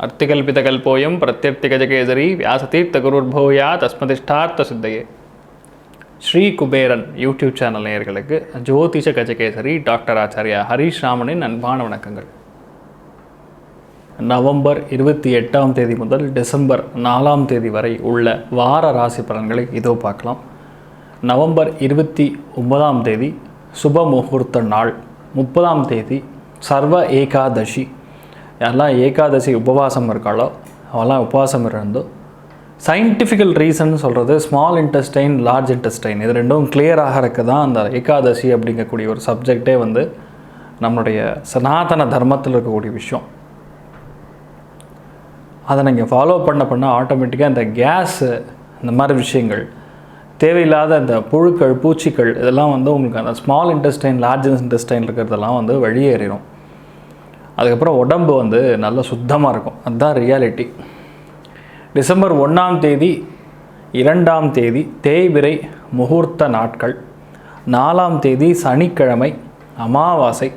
அர்த்திகல்பிதகல்போயம் பிரத்யர்த்திகஜகேசரி வியாசதீர்த்தகுருர்பூயா தஸ்மதிஷ்டார்த்த சித்தையே. Sri Kuberan YouTube channel நேயர்களுக்கு ஜோதிஷ Gajakesari doctor Acharya Harish ராமனின் அன்பான வணக்கங்கள். நவம்பர் 28 முதல் டிசம்பர் 4 வரை உள்ள வார ராசி பலன்களை இதோ பார்க்கலாம். நவம்பர் 29 சுப முகூர்த்த நாள், 30 சர்வ ஏகாதசி. யாரெல்லாம் ஏகாதசி உபவாசம் இருக்காளோ அவெல்லாம் உபவாசம் இருந்தோ சயின்டிஃபிக்கல் ரீசன் சொல்கிறது ஸ்மால் இன்டெஸ்டைன் லார்ஜ் இன்டெஸ்டைன் இது ரெண்டும் கிளியர் ஆகிறதுக்கு தான் அந்த ஏகாதசி அப்படிங்கக்கூடிய ஒரு சப்ஜெக்டே வந்து நம்மளுடைய சனாதன தர்மத்தில் இருக்கக்கூடிய விஷயம். அதை நீங்கள் ஃபாலோ பண்ண ஆட்டோமேட்டிக்காக இந்த கேஸு இந்த மாதிரி விஷயங்கள் தேவையில்லாத இந்த புழுக்கள் பூச்சிகள் இதெல்லாம் வந்து உங்களுக்கு அந்த ஸ்மால் இன்டெஸ்டைன் லார்ஜ் இன்டெஸ்டைன் இருக்கிறதெல்லாம் வந்து வெளியேறிடும். அதுக்கப்புறம் உடம்பு வந்து நல்ல சுத்தமாக இருக்கும். அதுதான் ரியாலிட்டி. டிசம்பர் 1 2 தேய்பிறை முகூர்த்த நாட்கள், 4 சனிக்கிழமை அமாவாசை.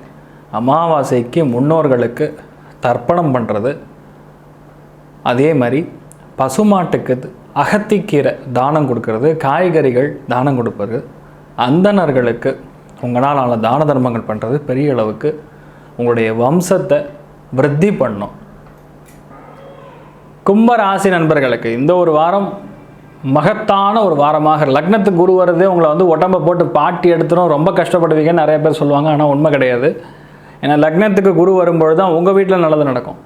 அமாவாசைக்கு முன்னோர்களுக்கு தர்ப்பணம் பண்ணுறது, அதே மாதிரி பசுமாட்டுக்கு அகத்திக்கீரை தானம் கொடுக்கறது, காய்கறிகள் தானம் கொடுப்பது, அந்தணர்களுக்கு உங்களால் தான தர்மங்கள் பண்ணுறது பெரிய அளவுக்கு உங்களுடைய வம்சத்தை விருத்தி பண்ணும். கும்பராசி நண்பர்களுக்கு இந்த ஒரு வாரம் மகத்தான ஒரு வாரமாக, லக்னத்துக்கு குரு வருது உங்களை வந்து உடம்பை போட்டு பாட்டி எடுத்துரும் ரொம்ப கஷ்டப்படுவீங்கன்னு நிறைய பேர் சொல்லுவாங்க. ஆனால் உண்மை கிடையாது. ஏன்னா லக்னத்துக்கு குரு வரும்பொழுது தான் உங்கள் வீட்டில் நல்லது நடக்கும்,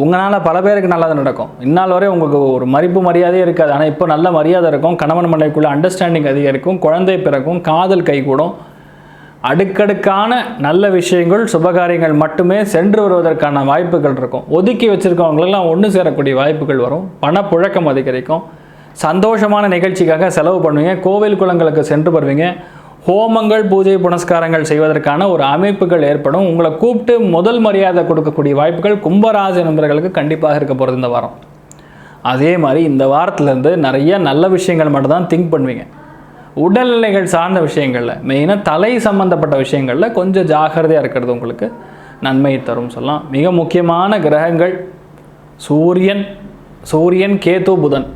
உங்களால் பல பேருக்கு நல்லது நடக்கும். இந்நாள் வரை உங்களுக்கு ஒரு மதிப்பு மரியாதையே இருக்காது. ஆனால் இப்போ நல்ல மரியாதை இருக்கும், கணவன் மனைவிக்குள்ள அண்டர்ஸ்டாண்டிங் அதிகரிக்கும், குழந்தை பிறக்கும், காதல் கைகூடும், அடுக்கடுக்கான நல்ல விஷயங்கள் சுபகாரியங்கள் மட்டுமே சென்று வருவதற்கான வாய்ப்புகள் இருக்கும். ஒதுக்கி வச்சுருக்கவங்களெல்லாம் ஒன்று சேரக்கூடிய வாய்ப்புகள் வரும். பணப்புழக்கம் அதிகரிக்கும். சந்தோஷமான நிகழ்ச்சிக்காக செலவு பண்ணுவீங்க. கோவில் குளங்களுக்கு சென்று வருவீங்க. ஹோமங்கள் பூஜை புனஸ்காரங்கள் செய்வதற்கான ஒரு அமைப்புகள் ஏற்படும். உங்களை கூப்பிட்டு முதல் மரியாதை கொடுக்கக்கூடிய வாய்ப்புகள் கும்பராசி நண்பர்களுக்கு கண்டிப்பாக இருக்க போகிறது இந்த வாரம். அதே மாதிரி இந்த வாரத்துலேருந்து நிறைய நல்ல விஷயங்கள் மட்டும்தான் திங்க் பண்ணுவீங்க. உடல்நிலைகள் சார்ந்த விஷயங்களில், மெயினாக தலை சம்பந்தப்பட்ட விஷயங்களில் கொஞ்சம் ஜாகிரதையாக இருக்கிறது உங்களுக்கு நன்மையை தரும் சொல்லலாம். மிக முக்கியமான கிரகங்கள் சூரியன் கேது புதன்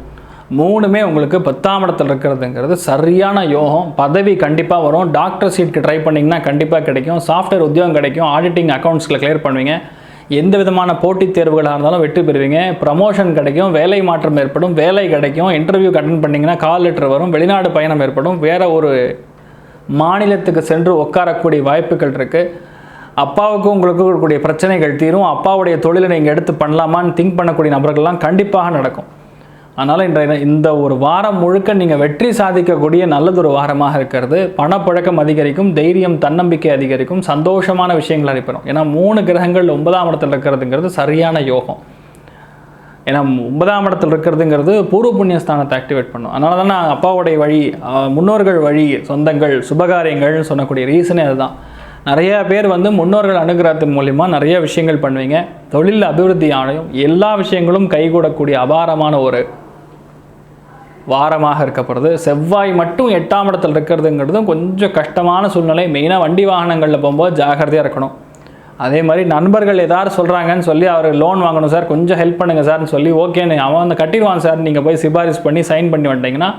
3மே உங்களுக்கு 10ஆம் இடத்துல இருக்கிறதுங்கிறது சரியான யோகம். பதவி கண்டிப்பாக வரும். டாக்டர் சீட்டுக்கு ட்ரை பண்ணிங்கன்னா கண்டிப்பாக கிடைக்கும். சாஃப்ட்வேர் உத்தியோகம் கிடைக்கும். ஆடிட்டிங் அக்கௌண்ட்ஸில் கிளியர் பண்ணுவீங்க. எந்த விதமான போட்டித் தேர்வுகளாக இருந்தாலும் வெற்றி பெறுவீங்க. ப்ரமோஷன் கிடைக்கும். வேலை மாற்றம் ஏற்படும். வேலை கிடைக்கும். இன்டர்வியூக்கு அட்டென்ட் பண்ணிங்கன்னா கால் லெட்டர் வரும். வெளிநாடு பயணம் ஏற்படும். வேறு ஒரு மாநிலத்துக்கு சென்று உட்காரக்கூடிய வாய்ப்புகள் இருக்குது. அப்பாவுக்கும் உங்களுக்கு இருக்கக்கூடிய பிரச்சனைகள் தீரும். அப்பாவுடைய தொழிலை நீங்கள் எடுத்து பண்ணலாமான்னு திங்க் பண்ணக்கூடிய நபர்கள்லாம் கண்டிப்பாக நடக்கும். அதனால் இந்த ஒரு வாரம் முழுக்க நீங்கள் வெற்றி சாதிக்கக்கூடிய நல்லதொரு வாரமாக இருக்கிறது. பணப்புழக்கம் அதிகரிக்கும், தைரியம் தன்னம்பிக்கை அதிகரிக்கும், சந்தோஷமான விஷயங்கள் அளிப்படும். ஏன்னா 3 கிரகங்கள் 9ஆம் இடத்துல இருக்கிறதுங்கிறது சரியான யோகம். ஏன்னா 9ஆம் இடத்துல இருக்கிறதுங்கிறது பூர்வ புண்ணியஸ்தானத்தை ஆக்டிவேட் பண்ணும். அதனால தான் நான் அப்பாவுடைய வழி, முன்னோர்கள் வழி, சொந்தங்கள், சுபகாரியங்கள்னு சொல்லக்கூடிய ரீசனே அதுதான். நிறைய பேர் வந்து முன்னோர்கள் அனுகிரகத்தின் மூலிமா நிறைய விஷயங்கள் பண்ணுவீங்க. தொழில் அபிவிருத்தி ஆணையும் எல்லா விஷயங்களும் கைகூடக்கூடிய அபாரமான ஒரு வாரமாக இருக்கப்படுது. செவ்வாய் மட்டும் 8ஆம் இடத்துல இருக்கிறதுங்கிறதும் கொஞ்சம் கஷ்டமான சூழ்நிலை. மெயினாக வண்டி வாகனங்களில் போகும்போது ஜாகிரதையாக இருக்கணும். அதே மாதிரி நண்பர்கள் ஏதாவது சொல்கிறாங்கன்னு சொல்லி அவர் லோன் வாங்கணும் சார் கொஞ்சம் ஹெல்ப் பண்ணுங்கள் சார்னு சொல்லி ஓகேன்னு அவன் வந்து கட்டிடுவான் சார் நீங்கள் போய் சிபாரிஸ் பண்ணி சைன் பண்ணி வந்துட்டிங்கன்னா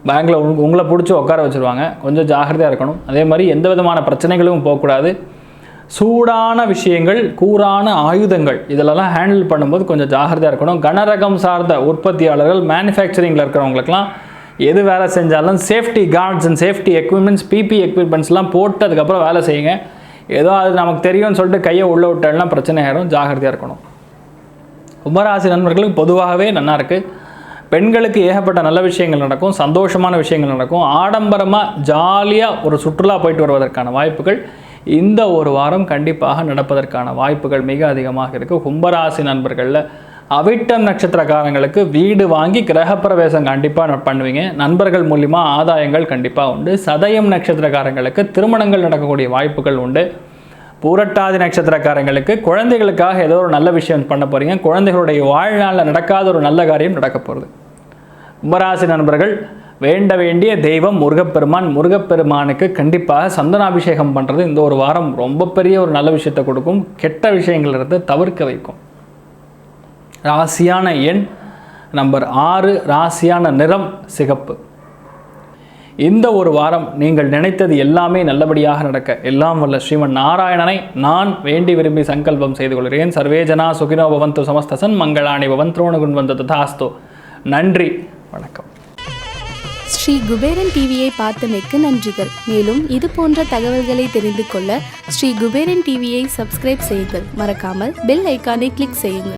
பேங்க்கில் உங்களை பிடிச்சி உட்கார வச்சுருவாங்க. கொஞ்சம் ஜாகிரதையாக இருக்கணும். அதே மாதிரி எந்த விதமான பிரச்சனைகளும் போகக்கூடாது. சூடான விஷயங்கள், கூரான ஆயுதங்கள் இதெல்லாம் ஹேண்டில் பண்ணும்போது கொஞ்சம் ஜாகிரதையாக இருக்கணும். கனரகம் சார்ந்த உற்பத்தியாளர்கள், மேனுஃபேக்சரிங்கில் இருக்கிறவங்களுக்குலாம் எது வேலை செஞ்சாலும் safety guards and safety equipments, PP எக்யூப்மெண்ட்ஸ்லாம் போட்டு அதுக்கப்புறம் வேலை செய்யுங்க. ஏதோ அது நமக்கு தெரியும்னு சொல்லிட்டு கையை உள்ளே விட்டாலும் பிரச்சனை ஆகிடும். ஜாகிரதையாக இருக்கணும். கும்பராசி நண்பர்களுக்கு பொதுவாகவே நல்லா இருக்குது. பெண்களுக்கு ஏகப்பட்ட நல்ல விஷயங்கள் நடக்கும். சந்தோஷமான விஷயங்கள் நடக்கும். ஆடம்பரமாக ஜாலியாக ஒரு சுற்றுலா போயிட்டு வருவதற்கான வாய்ப்புகள் இந்த ஒரு வாரம் கண்டிப்பாக நடப்பதற்கான வாய்ப்புகள் மிக அதிகமாக இருக்குது. கும்பராசி நண்பர்களில் அவிட்டம் நட்சத்திரக்காரங்களுக்கு வீடு வாங்கி கிரகப்பிரவேசம் கண்டிப்பாக பண்ணுவீங்க. நண்பர்கள் மூலிமா ஆதாயங்கள் கண்டிப்பாக உண்டு. சதயம் நட்சத்திரக்காரங்களுக்கு திருமணங்கள் நடக்கக்கூடிய வாய்ப்புகள் உண்டு. பூரட்டாதி நட்சத்திரக்காரங்களுக்கு குழந்தைகளுக்காக ஏதோ ஒரு நல்ல விஷயம் பண்ண போகிறீங்க. குழந்தைகளுடைய வாழ்நாளில் நடக்காத ஒரு நல்ல காரியம் நடக்க போகிறது. கும்பராசி நண்பர்கள் வேண்ட வேண்டிய தெய்வம் முருகப்பெருமான். முருகப்பெருமானுக்கு கண்டிப்பாக சந்தனாபிஷேகம் பண்ணுறது இந்த ஒரு வாரம் ரொம்ப பெரிய ஒரு நல்ல விஷயத்தை கொடுக்கும். கெட்ட விஷயங்கள்ன்றதை தவிர்க்க வைக்கும். ராசியான எண் நம்பர் 6, ராசியான நிறம் சிகப்பு. இந்த ஒரு வாரம் நீங்கள் நினைத்தது எல்லாமே நல்லபடியாக நடக்க எல்லாம் வல்ல ஸ்ரீமன் நாராயணனை நான் வேண்டி விரும்பி சங்கல்பம் செய்து கொள்கிறேன். சர்வேஜனா சுகினோ பவந்து சமஸ்தசன் மங்களாணி பவந்த்ரோணுகுன் வந்து ததாஸ்து. நன்றி, வணக்கம். ஸ்ரீ குபேரன் டிவியை பார்த்தமைக்கு நன்றிகள். மேலும் இது போன்ற தகவல்களை தெரிந்து கொள்ள ஸ்ரீ குபேரன் டிவியை சப்ஸ்கிரைப் செய்யுங்கள். மறக்காமல் பெல் ஐக்கானை கிளிக் செய்யுங்கள்.